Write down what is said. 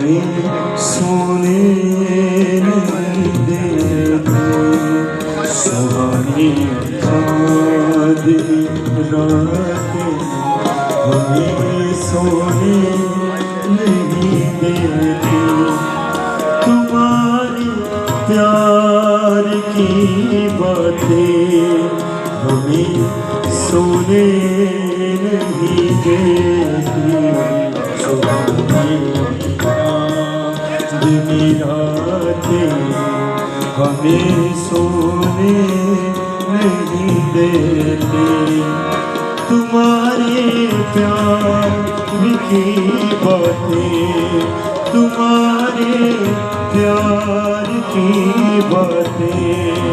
हमें सोने नहीं देते। सुहानी आधी रातें हमें सोने नहीं देते। तुम्हारे प्यार की बातें हमें सोने नहीं देती। सुहानी रातें हमें सोने नहीं देते। तुम्हारे प्यार की बातें, तुम्हारे प्यार की बातें